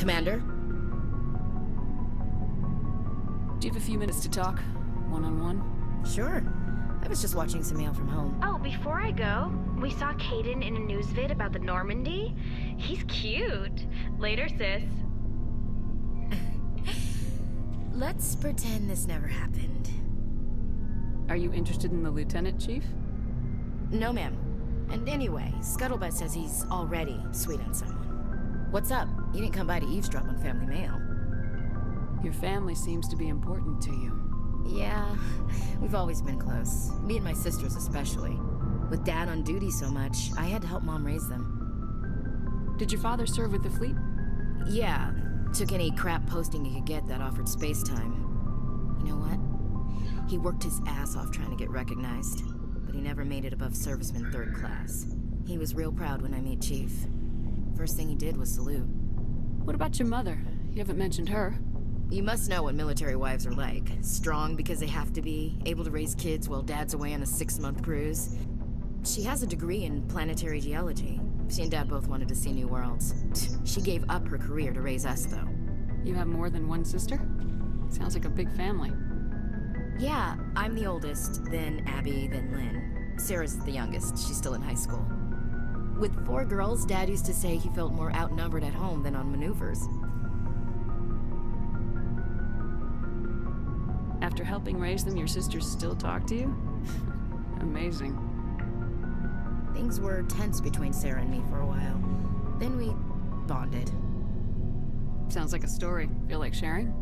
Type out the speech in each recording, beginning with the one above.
Commander? Do you have a few minutes to talk? One-on-one? Sure. I was just watching some mail from home. Oh, before I go, we saw Caden in a news vid about the Normandy. He's cute. Later, sis. Let's pretend this never happened. Are you interested in the Lieutenant, Chief? No, ma'am. And anyway, Scuttlebutt says he's already sweet on someone. What's up? You didn't come by to eavesdrop on family mail. Your family seems to be important to you. Yeah, we've always been close. Me and my sisters especially. With Dad on duty so much, I had to help Mom raise them. Did your father serve with the fleet? Yeah, took any crap posting he could get that offered space time. You know what? He worked his ass off trying to get recognized, but he never made it above serviceman 3rd class. He was real proud when I met Chief. First thing he did was salute. What about your mother? You haven't mentioned her. You must know what military wives are like. Strong because they have to be, able to raise kids while Dad's away on a 6-month cruise. She has a degree in planetary geology. She and Dad both wanted to see new worlds. She gave up her career to raise us, though. You have more than one sister? Sounds like a big family. Yeah, I'm the oldest, then Abby, then Lynn. Sarah's the youngest. She's still in high school. With 4 girls, Dad used to say he felt more outnumbered at home than on maneuvers. After helping raise them, your sisters still talk to you? Amazing. Things were tense between Sarah and me for a while. Then we bonded. Sounds like a story. Feel like sharing?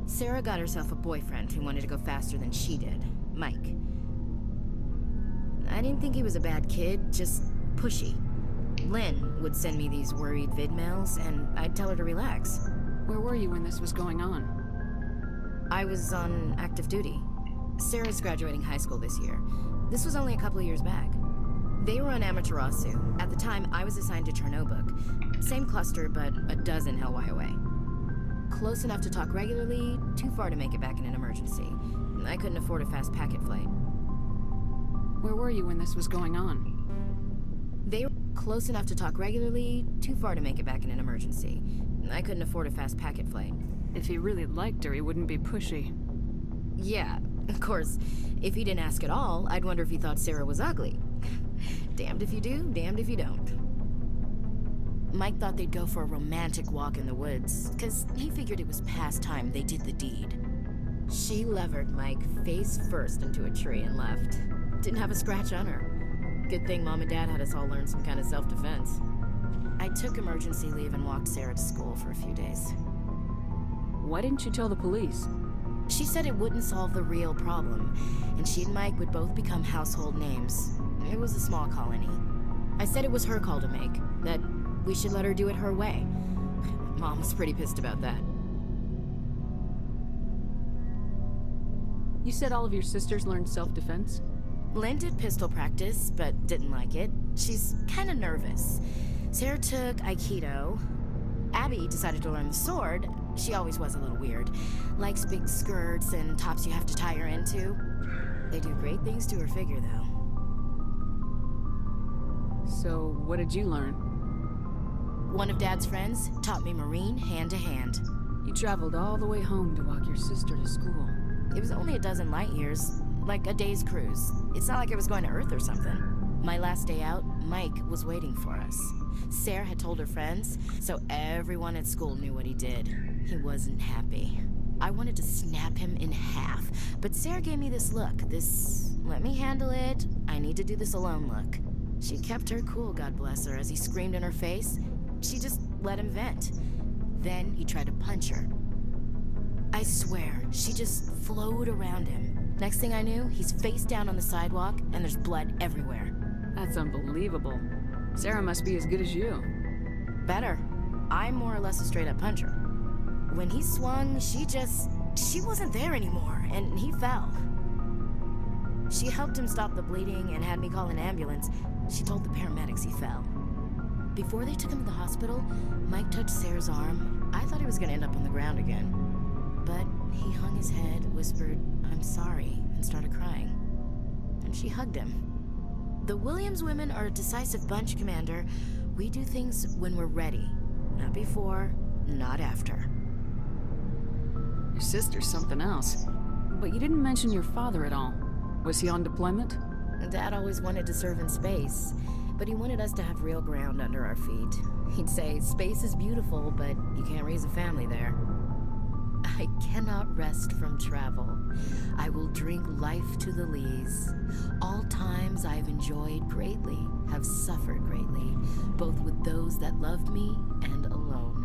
Sarah got herself a boyfriend who wanted to go faster than she did, Mike. I didn't think he was a bad kid, just pushy. Lynn would send me these worried vid mails, and I'd tell her to relax. Where were you when this was going on? I was on active duty. Sarah's graduating high school this year. This was only a couple of years back. They were on Amaterasu. At the time, I was assigned to Chernobog. Same cluster, but a dozen Hellwire away. Close enough to talk regularly, too far to make it back in an emergency. I couldn't afford a fast packet flight. Where were you when this was going on? They were close enough to talk regularly, too far to make it back in an emergency. I couldn't afford a fast packet flight. If he really liked her, he wouldn't be pushy. Yeah, of course. If he didn't ask at all, I'd wonder if he thought Sarah was ugly. Damned if you do, damned if you don't. Mike thought they'd go for a romantic walk in the woods, because he figured it was past time they did the deed. She levered Mike face first into a tree and left. Didn't have a scratch on her. Good thing Mom and Dad had us all learn some kind of self-defense. I took emergency leave and walked Sarah to school for a few days. Why didn't you tell the police? She said it wouldn't solve the real problem, and she and Mike would both become household names. It was a small colony. I said it was her call to make, that we should let her do it her way. Mom was pretty pissed about that. You said all of your sisters learned self-defense? Lynn did pistol practice, but didn't like it. She's kind of nervous. Sarah took Aikido. Abby decided to learn the sword. She always was a little weird. Likes big skirts and tops you have to tie her into. They do great things to her figure, though. So, what did you learn? One of Dad's friends taught me Marine hand to hand. You traveled all the way home to walk your sister to school. It was only a dozen light years, like a day's cruise. It's not like I was going to Earth or something. My last day out, Mike was waiting for us. Sarah had told her friends, so everyone at school knew what he did. He wasn't happy. I wanted to snap him in half, but Sarah gave me this look, this let me handle it, I need to do this alone look. She kept her cool, God bless her, as he screamed in her face. She just let him vent. Then he tried to punch her. I swear, she just flowed around him. Next thing I knew, he's face down on the sidewalk, and there's blood everywhere. That's unbelievable. Sarah must be as good as you. Better. I'm more or less a straight-up puncher. When he swung, she wasn't there anymore, and he fell. She helped him stop the bleeding and had me call an ambulance. She told the paramedics he fell. Before they took him to the hospital, Mike touched Sarah's arm. I thought he was gonna end up on the ground again. But he hung his head, whispered, "I'm sorry," and started crying. And she hugged him. The Williams women are a decisive bunch, Commander. We do things when we're ready. Not before, not after. Your sister's something else. But you didn't mention your father at all. Was he on deployment? Dad always wanted to serve in space, but he wanted us to have real ground under our feet. He'd say, space is beautiful, but you can't raise a family there. I cannot rest from travel. I will drink life to the lees. All times I've enjoyed greatly, have suffered greatly, both with those that loved me and alone.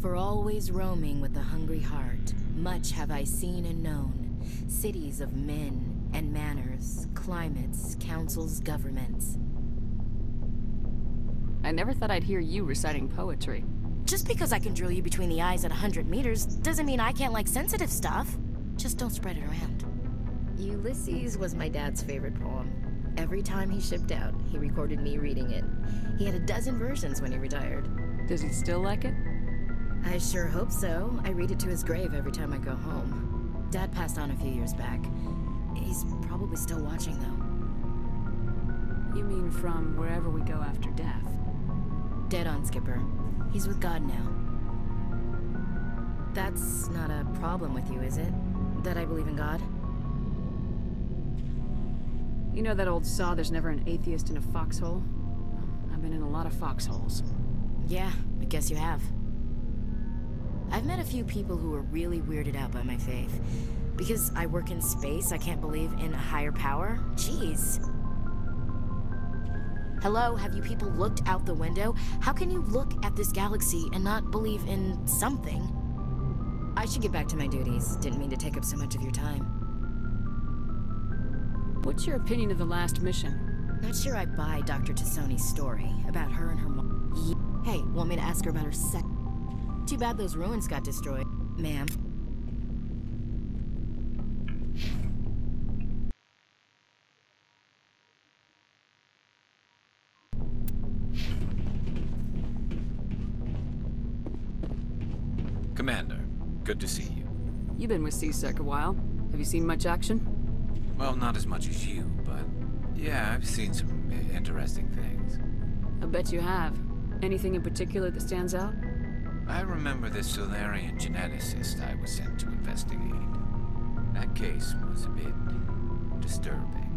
For always roaming with a hungry heart, much have I seen and known, cities of men and manners, climates, councils, governments. I never thought I'd hear you reciting poetry. Just because I can drill you between the eyes at 100 meters doesn't mean I can't like sensitive stuff. Just don't spread it around. Ulysses was my dad's favorite poem. Every time he shipped out, he recorded me reading it. He had a dozen versions when he retired. Does he still like it? I sure hope so. I read it to his grave every time I go home. Dad passed on a few years back. He's probably still watching, though. You mean from wherever we go after death? Dead on, Skipper. He's with God now. That's not a problem with you, is it? That I believe in God? You know that old saw, there's never an atheist in a foxhole? I've been in a lot of foxholes. Yeah, I guess you have. I've met a few people who are really weirded out by my faith. Because I work in space, I can't believe in a higher power? Jeez. Hello, have you people looked out the window? How can you look at this galaxy and not believe in something? I should get back to my duties. Didn't mean to take up so much of your time. What's your opinion of the last mission? Not sure I buy Dr. Tassoni's story about her and her mom. Hey, want me to ask her about her sex? Too bad those ruins got destroyed, ma'am. Commander, good to see you. You've been with CSEC a while. Have you seen much action? Well, not as much as you, but yeah, I've seen some interesting things. I bet you have. Anything in particular that stands out? I remember this Solarian geneticist I was sent to investigate. That case was a bit disturbing.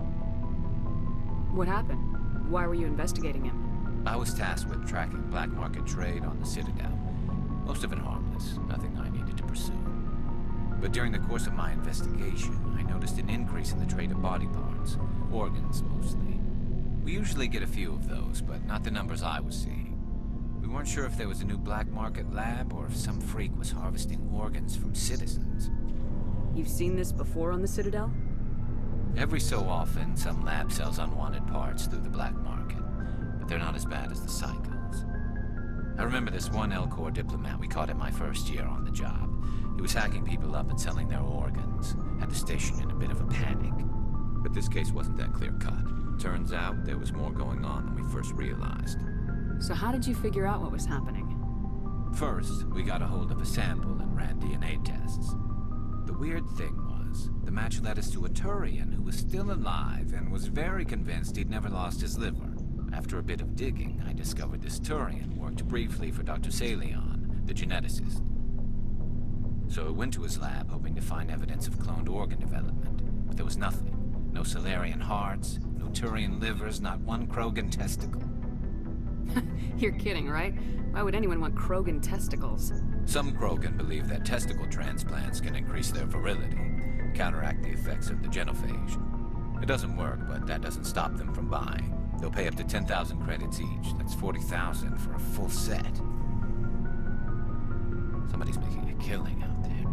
What happened? Why were you investigating him? I was tasked with tracking black market trade on the Citadel. Most of it harmless, nothing I needed to pursue. But during the course of my investigation, I noticed an increase in the trade of body parts, organs mostly. We usually get a few of those, but not the numbers I was seeing. We weren't sure if there was a new black market lab or if some freak was harvesting organs from citizens. You've seen this before on the Citadel? Every so often, some lab sells unwanted parts through the black market, but they're not as bad as the cycles. I remember this one L-Corps diplomat we caught in my first year on the job. He was hacking people up and selling their organs. Had the station in a bit of a panic. But this case wasn't that clear-cut. Turns out there was more going on than we first realized. So how did you figure out what was happening? First, we got a hold of a sample and ran DNA tests. The weird thing was, the match led us to a Turian who was still alive and was very convinced he'd never lost his liver. After a bit of digging, I discovered this Turian worked briefly for Dr. Salion, the geneticist. So I went to his lab hoping to find evidence of cloned organ development, but there was nothing. No Solarian hearts, no Turian livers, not one Krogan testicle. You're kidding, right? Why would anyone want Krogan testicles? Some Krogan believe that testicle transplants can increase their virility, counteract the effects of the genophage. It doesn't work, but that doesn't stop them from buying. They'll pay up to 10,000 credits each. That's 40,000 for a full set. Somebody's making a killing out there.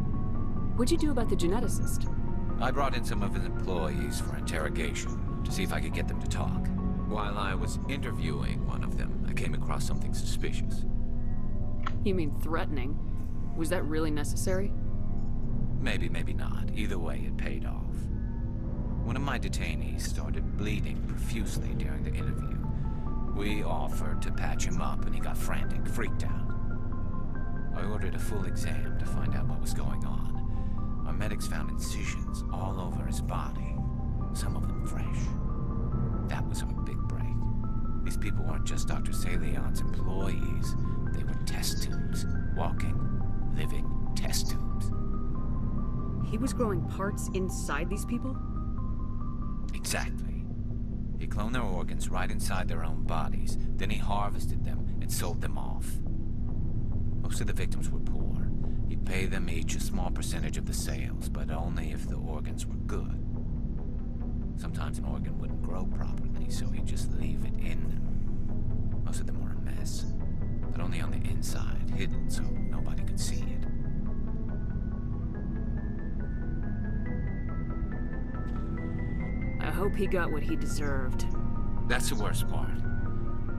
What'd you do about the geneticist? I brought in some of his employees for interrogation to see if I could get them to talk. While I was interviewing one of them, I came across something suspicious. You mean threatening? Was that really necessary? Maybe, maybe not. Either way, it paid off. One of my detainees started bleeding profusely during the interview. We offered to patch him up and he got frantic, freaked out. I ordered a full exam to find out what was going on. Our medics found incisions all over his body, some of them fresh. That was our big break. These people weren't just Dr. Salion's employees. Walking, living test tubes. He was growing parts inside these people? Exactly. He cloned their organs right inside their own bodies. Then he harvested them and sold them off. Most of the victims were poor. He'd pay them each a small percentage of the sales, but only if the organs were good. Sometimes an organ wouldn't grow properly, so he'd just leave it in them. Most of them were a mess, but only on the inside, hidden so nobody could see it. I hope he got what he deserved. That's the worst part.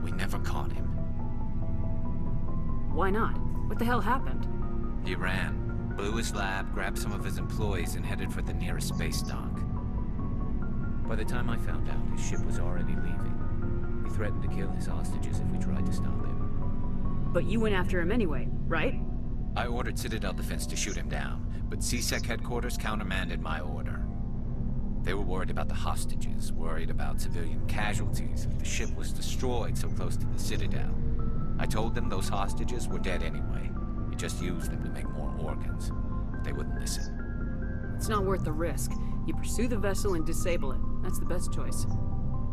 We never caught him. Why not? What the hell happened? He ran, blew his lab, grabbed some of his employees, and headed for the nearest space dock. By the time I found out, his ship was already leaving. He threatened to kill his hostages if we tried to stop him. But you went after him anyway, right? I ordered Citadel Defense to shoot him down, but CSEC headquarters countermanded my order. They were worried about the hostages, worried about civilian casualties if the ship was destroyed so close to the Citadel. I told them those hostages were dead anyway. He just used them to make more organs. But they wouldn't listen. It's not worth the risk. You pursue the vessel and disable it. That's the best choice.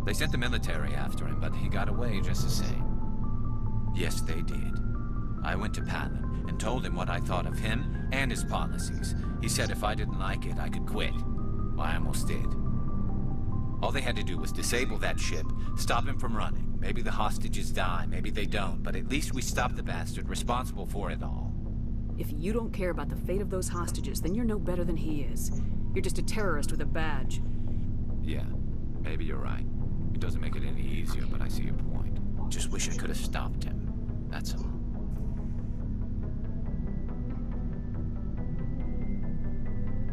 They sent the military after him, but he got away just the same. Yes, they did. I went to Palin and told him what I thought of him and his policies. He said if I didn't like it, I could quit. Well, I almost did. All they had to do was disable that ship, stop him from running. Maybe the hostages die, maybe they don't, but at least we stopped the bastard responsible for it all. If you don't care about the fate of those hostages, then you're no better than he is. You're just a terrorist with a badge. Yeah, maybe you're right. It doesn't make it any easier, but I see your point. Just wish I could have stopped him. That's all.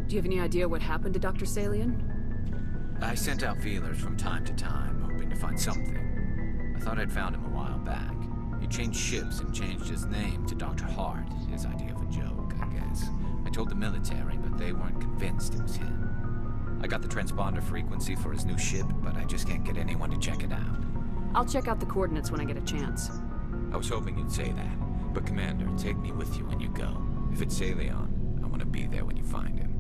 Do you have any idea what happened to Dr. Salian? I sent out feelers from time to time, hoping to find something. I thought I'd found him a while back. He changed ships and changed his name to Dr. Hart, his idea of a joke, I guess. I told the military, but they weren't convinced it was him. I got the transponder frequency for his new ship, but I just can't get anyone to check it out. I'll check out the coordinates when I get a chance. I was hoping you'd say that, but Commander, take me with you when you go. If it's Salion, I want to be there when you find him.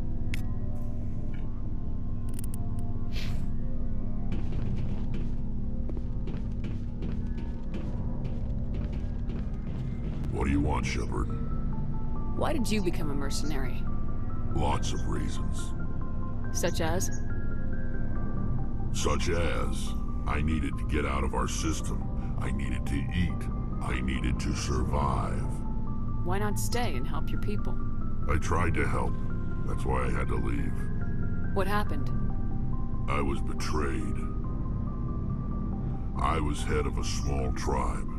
What do you want, Shepard? Why did you become a mercenary? Lots of reasons. Such as? Such as, I needed to get out of our system. I needed to eat. I needed to survive. Why not stay and help your people? I tried to help. That's why I had to leave. What happened? I was betrayed. I was head of a small tribe.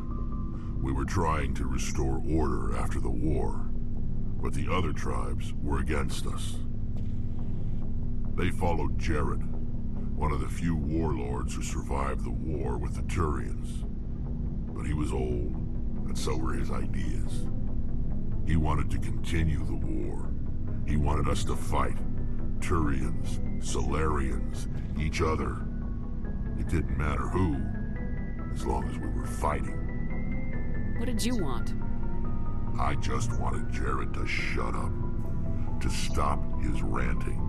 We were trying to restore order after the war, but the other tribes were against us. They followed Jared, one of the few warlords who survived the war with the Turians. But he was old, and so were his ideas. He wanted to continue the war. He wanted us to fight. Turians, Solarians, each other. It didn't matter who, as long as we were fighting. What did you want? I just wanted Jared to shut up, to stop his ranting.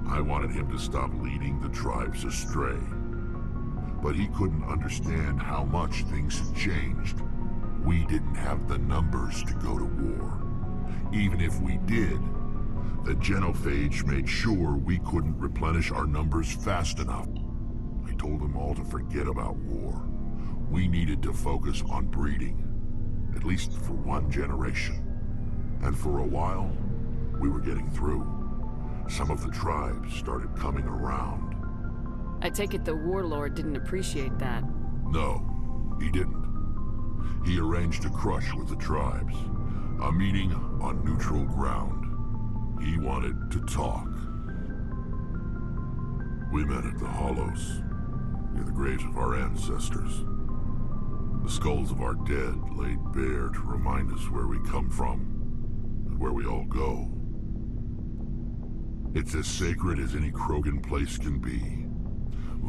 I wanted him to stop leading the tribes astray. But he couldn't understand how much things had changed. We didn't have the numbers to go to war. Even if we did, the genophage made sure we couldn't replenish our numbers fast enough. I told them all to forget about war. We needed to focus on breeding, at least for one generation. And for a while, we were getting through. Some of the tribes started coming around. I take it the warlord didn't appreciate that. No, he didn't. He arranged a crush with the tribes, a meeting on neutral ground. He wanted to talk. We met at the Hollows, near the graves of our ancestors. The skulls of our dead laid bare to remind us where we come from and where we all go. It's as sacred as any Krogan place can be.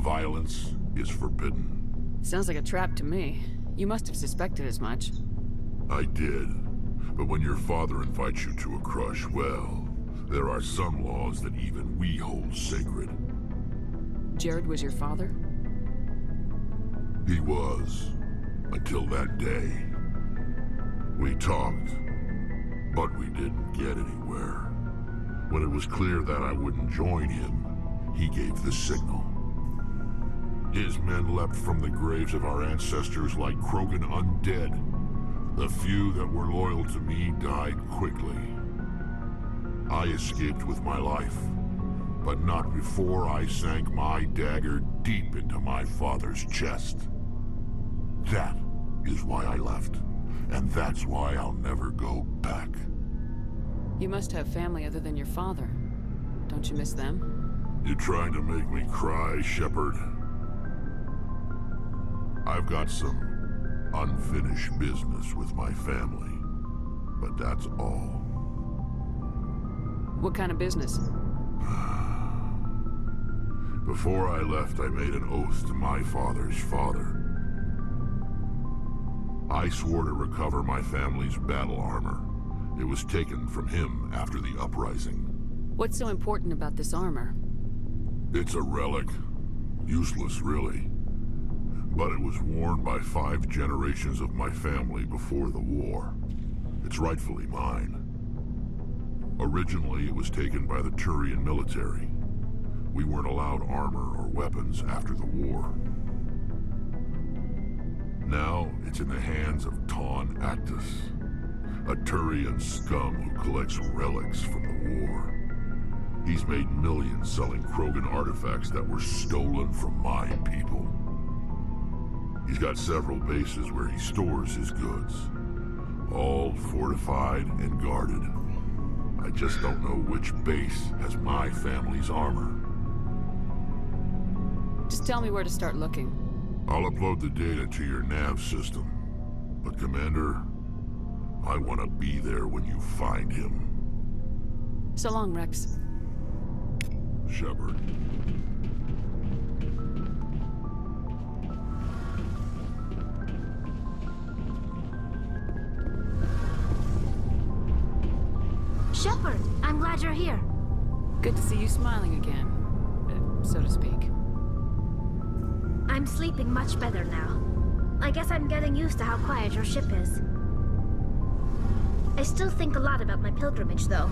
Violence is forbidden. Sounds like a trap to me. You must have suspected as much. I did, But when your father invites you to a crush, well, there are some laws that even we hold sacred. Jared was your father? He was, until that day. We talked, but we didn't get anywhere. When it was clear that I wouldn't join him, he gave the signal. His men leapt from the graves of our ancestors like Krogan undead. The few that were loyal to me died quickly. I escaped with my life, but not before I sank my dagger deep into my father's chest. That is why I left, and that's why I'll never go back. You must have family other than your father. Don't you miss them? You trying to make me cry, Shepard? I've got some unfinished business with my family, but that's all. What kind of business? Before I left, I made an oath to my father's father. I swore to recover my family's battle armor. It was taken from him after the uprising. What's so important about this armor? It's a relic. Useless, really. But it was worn by 5 generations of my family before the war. It's rightfully mine. Originally, it was taken by the Turian military. We weren't allowed armor or weapons after the war. Now, it's in the hands of Ton Actus, a Turian scum who collects relics from the war. He's made millions selling Krogan artifacts that were stolen from my people. He's got several bases where he stores his goods, all fortified and guarded. I just don't know which base has my family's armor. Just tell me where to start looking. I'll upload the data to your nav system. But Commander, I want to be there when you find him. So long, Rex. Shepard. Shepard, I'm glad you're here. Good to see you smiling again, so to speak. I'm sleeping much better now. I guess I'm getting used to how quiet your ship is. I still think a lot about my pilgrimage, though.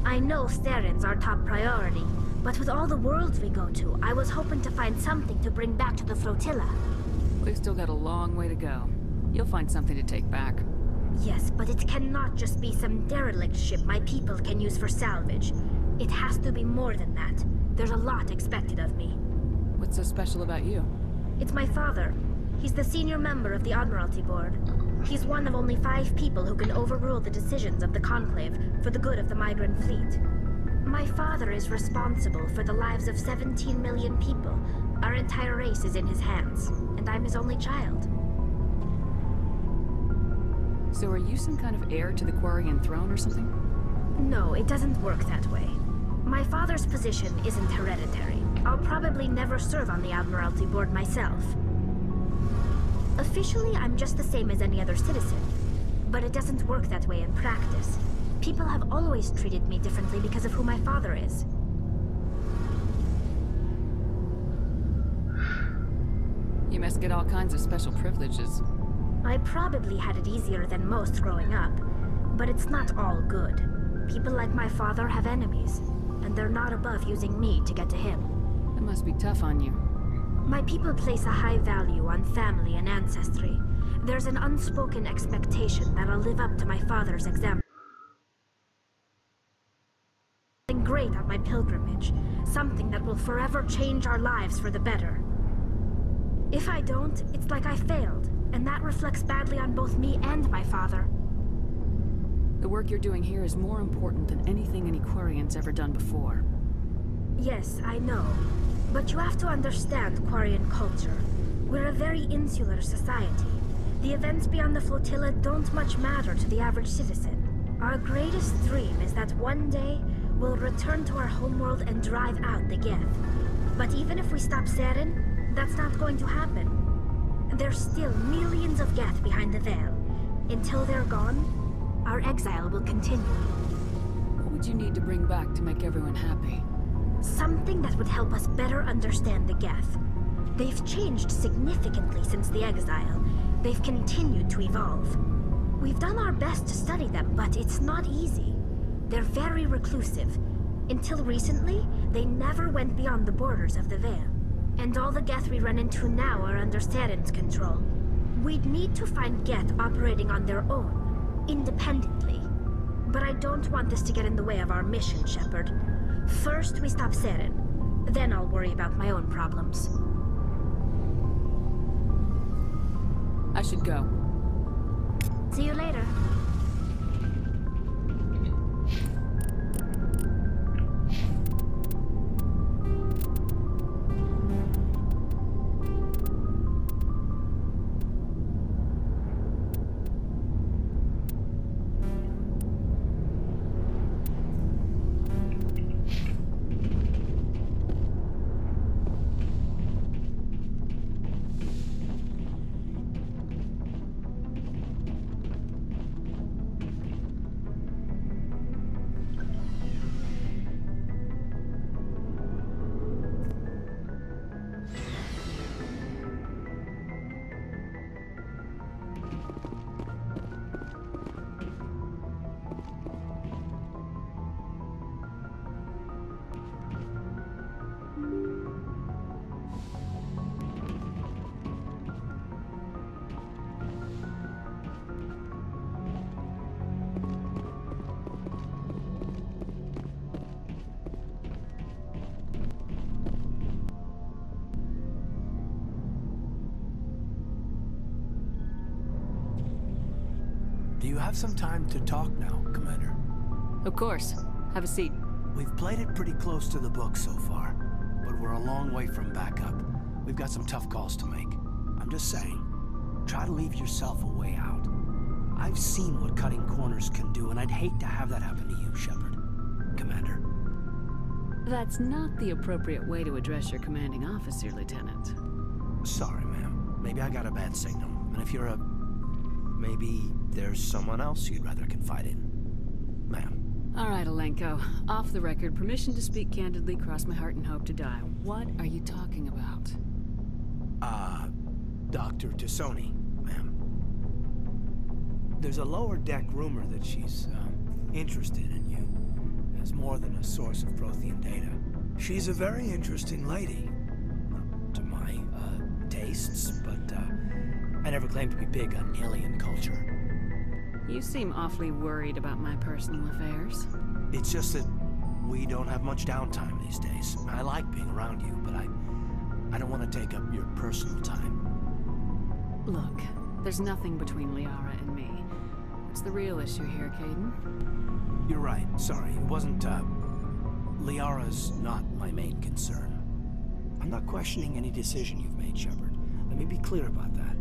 I know Saren's our top priority, but with all the worlds we go to, I was hoping to find something to bring back to the flotilla. We've still got a long way to go. You'll find something to take back. Yes, but it cannot just be some derelict ship my people can use for salvage. It has to be more than that. There's a lot expected of me. What's so special about you? It's my father. He's the senior member of the Admiralty Board. He's one of only 5 people who can overrule the decisions of the Conclave for the good of the migrant fleet. My father is responsible for the lives of 17 million people. Our entire race is in his hands, and I'm his only child. So are you some kind of heir to the Quarian throne or something? No, it doesn't work that way. My father's position isn't hereditary. I'll probably never serve on the Admiralty Board myself. Officially, I'm just the same as any other citizen. But it doesn't work that way in practice. People have always treated me differently because of who my father is. You must get all kinds of special privileges. I probably had it easier than most growing up, but it's not all good. People like my father have enemies, and they're not above using me to get to him. It must be tough on you. My people place a high value on family and ancestry. There's an unspoken expectation that I'll live up to my father's example. Something great on my pilgrimage, something that will forever change our lives for the better. If I don't, it's like I failed, and that reflects badly on both me and my father. The work you're doing here is more important than anything any Quarian's ever done before. Yes, I know. But you have to understand Quarian culture. We're a very insular society. The events beyond the flotilla don't much matter to the average citizen. Our greatest dream is that one day, we'll return to our homeworld and drive out the Geth. But even if we stop Saren, that's not going to happen. There's still millions of Geth behind the veil. Until they're gone, our exile will continue. What would you need to bring back to make everyone happy? Something that would help us better understand the Geth. They've changed significantly since the exile. They've continued to evolve. We've done our best to study them, but it's not easy. They're very reclusive. Until recently, they never went beyond the borders of the Veil. And all the Geth we run into now are under Saren's control. We'd need to find Geth operating on their own, independently. But I don't want this to get in the way of our mission, Shepard. First, we stop Saren. Then I'll worry about my own problems. I should go. See you later. Do you have some time to talk now, Commander? Of course. Have a seat. We've played it pretty close to the book so far, but we're a long way from backup. We've got some tough calls to make. I'm just saying, try to leave yourself a way out. I've seen what cutting corners can do, and I'd hate to have that happen to you, Shepard. Commander. That's not the appropriate way to address your commanding officer, Lieutenant. Sorry, ma'am. Maybe I got a bad signal. And if you're a... maybe there's someone else you'd rather confide in. Ma'am. All right, Alenko. Off the record, permission to speak candidly, cross my heart and hope to die. What are you talking about? Dr. Tassoni, ma'am. There's a lower deck rumor that she's, interested in you as more than a source of Prothean data. She's a very interesting lady. Not to my, tastes, but, I never claimed to be big on alien culture. You seem awfully worried about my personal affairs. It's just that we don't have much downtime these days. I like being around you, but I don't want to take up your personal time. Look, there's nothing between Liara and me. What's the real issue here, Caden? You're right. Sorry. It wasn't, Liara's not my main concern. I'm not questioning any decision you've made, Shepard. Let me be clear about that.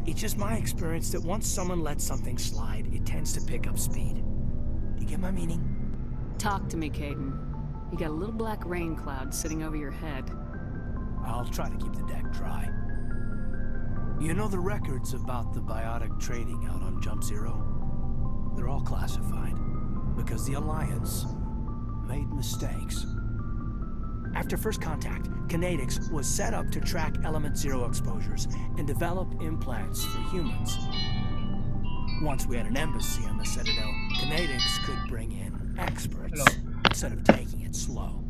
It's just my experience that once someone lets something slide, it tends to pick up speed. Do you get my meaning? Talk to me, Caden. You got a little black rain cloud sitting over your head. I'll try to keep the deck dry. You know the records about the biotic trading out on Jump Zero? They're all classified, because the Alliance made mistakes. After first contact, Kinetics was set up to track Element Zero exposures and develop implants for humans. Once we had an embassy on the Citadel, Kinetics could bring in experts instead of taking it slow.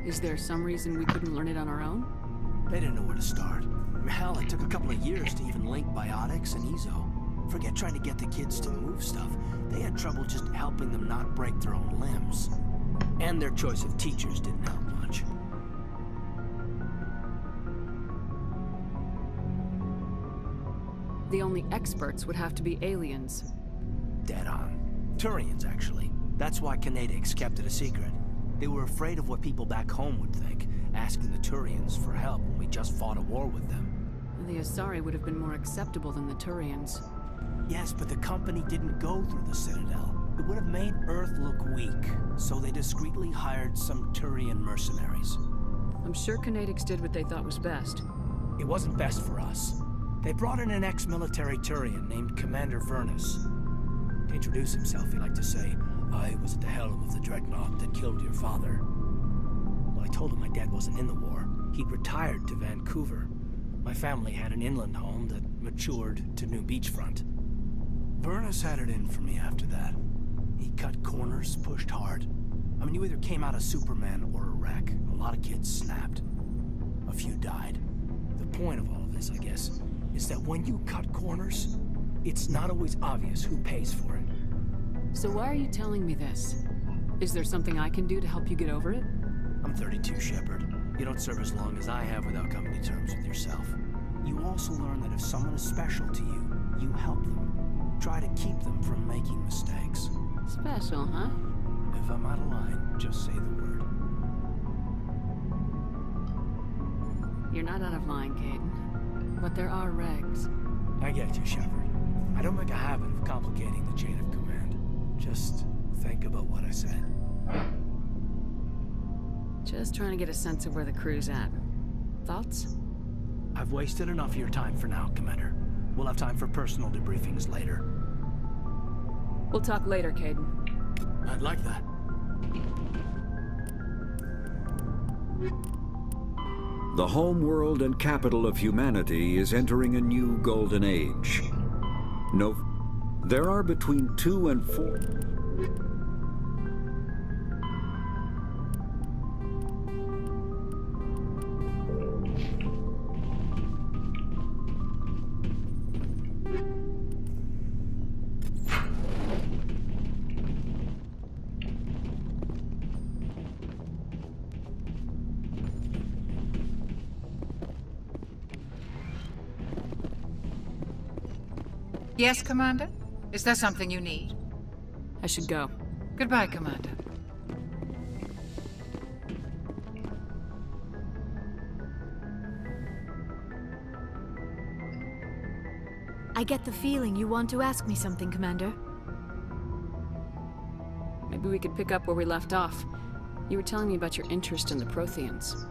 Is there some reason we couldn't learn it on our own? They didn't know where to start. Hell, it took a couple of years to even link biotics and ezo. Forget trying to get the kids to move stuff. They had trouble just helping them not break their own limbs. And their choice of teachers didn't help much. The only experts would have to be aliens. Dead on. Turians, actually. That's why Canadics kept it a secret. They were afraid of what people back home would think, asking the Turians for help when we just fought a war with them. The Asari would have been more acceptable than the Turians. Yes, but the company didn't go through the Citadel. It would have made Earth look weak, so they discreetly hired some Turian mercenaries. I'm sure Canadics did what they thought was best. It wasn't best for us. They brought in an ex-military Turian named Commander Vernus. To introduce himself, he liked to say, "I was at the helm of the dreadnought that killed your father." Well, I told him my dad wasn't in the war. He'd retired to Vancouver. My family had an inland home that matured to New Beachfront. Vernus had it in for me after that. He cut corners, pushed hard. I mean, you either came out a Superman or a wreck. A lot of kids snapped. A few died. The point of all of this, I guess, is that when you cut corners, it's not always obvious who pays for it. So why are you telling me this? Is there something I can do to help you get over it? I'm 32, Shepard. You don't serve as long as I have without coming to terms with yourself. You also learn that if someone is special to you, you help them. Try to keep them from making mistakes. Special, huh? If I'm out of line, just say the word. You're not out of line, Caden. But there are regs. I get you, Shepard. I don't make a habit of complicating the chain of command. Just think about what I said. Just trying to get a sense of where the crew's at. Thoughts? I've wasted enough of your time for now, Commander. We'll have time for personal debriefings later. We'll talk later, Caden. I'd like that. The home world and capital of humanity is entering a new golden age. There are between 2 and 4... Yes, Commander? Is there something you need? I should go. Goodbye, Commander. I get the feeling you want to ask me something, Commander. Maybe we could pick up where we left off. You were telling me about your interest in the Protheans.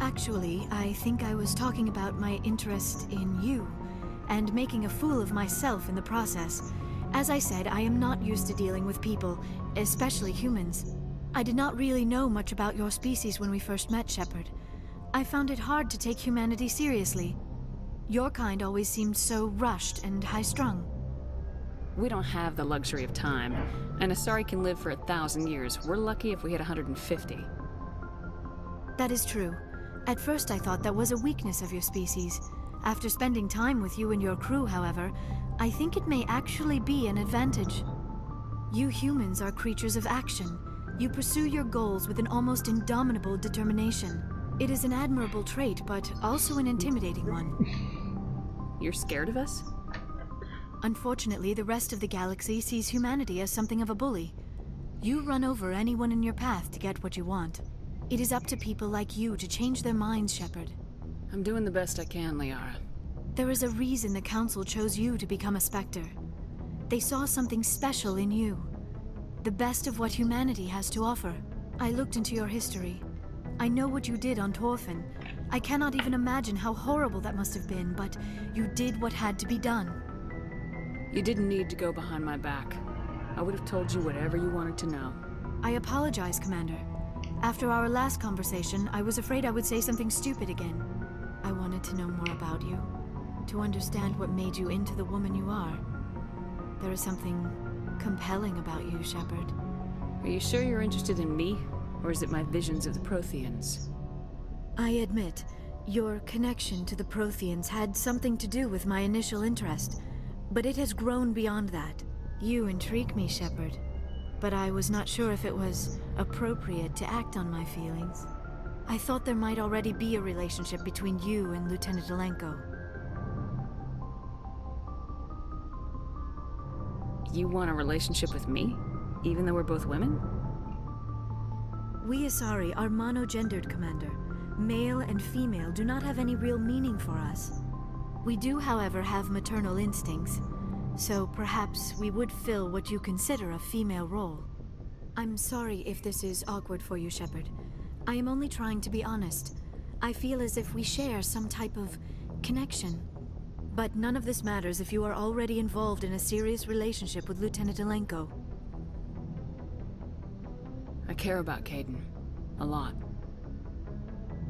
Actually, I think I was talking about my interest in you, and making a fool of myself in the process. As I said, I am not used to dealing with people, especially humans. I did not really know much about your species when we first met, Shepard. I found it hard to take humanity seriously. Your kind always seemed so rushed and high-strung. We don't have the luxury of time. An Asari can live for 1,000 years. We're lucky if we hit 150. That is true. At first I thought that was a weakness of your species. After spending time with you and your crew, however, I think it may actually be an advantage. You humans are creatures of action. You pursue your goals with an almost indomitable determination. It is an admirable trait, but also an intimidating one. You're scared of us? Unfortunately, the rest of the galaxy sees humanity as something of a bully. You run over anyone in your path to get what you want. It is up to people like you to change their minds, Shepard. I'm doing the best I can, Liara. There is a reason the Council chose you to become a Spectre. They saw something special in you. The best of what humanity has to offer. I looked into your history. I know what you did on Torfin. I cannot even imagine how horrible that must have been, but you did what had to be done. You didn't need to go behind my back. I would have told you whatever you wanted to know. I apologize, Commander. After our last conversation, I was afraid I would say something stupid again. I wanted to know more about you, to understand what made you into the woman you are. There is something compelling about you, Shepard. Are you sure you're interested in me? Or is it my visions of the Protheans? I admit, your connection to the Protheans had something to do with my initial interest, but it has grown beyond that. You intrigue me, Shepard, but I was not sure if it was appropriate to act on my feelings. I thought there might already be a relationship between you and Lieutenant Alenko. You want a relationship with me? Even though we're both women? We Asari are monogendered, Commander. Male and female do not have any real meaning for us. We do, however, have maternal instincts, so perhaps we would fill what you consider a female role. I'm sorry if this is awkward for you, Shepard. I am only trying to be honest. I feel as if we share some type of connection. But none of this matters if you are already involved in a serious relationship with Lieutenant Alenko. I care about Kaidan. A lot.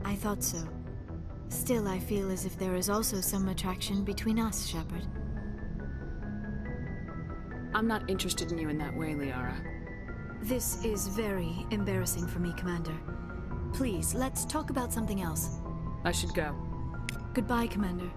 I thought so. Still, I feel as if there is also some attraction between us, Shepard. I'm not interested in you in that way, Liara. This is very embarrassing for me, Commander. Please, let's talk about something else. I should go. Goodbye, Commander.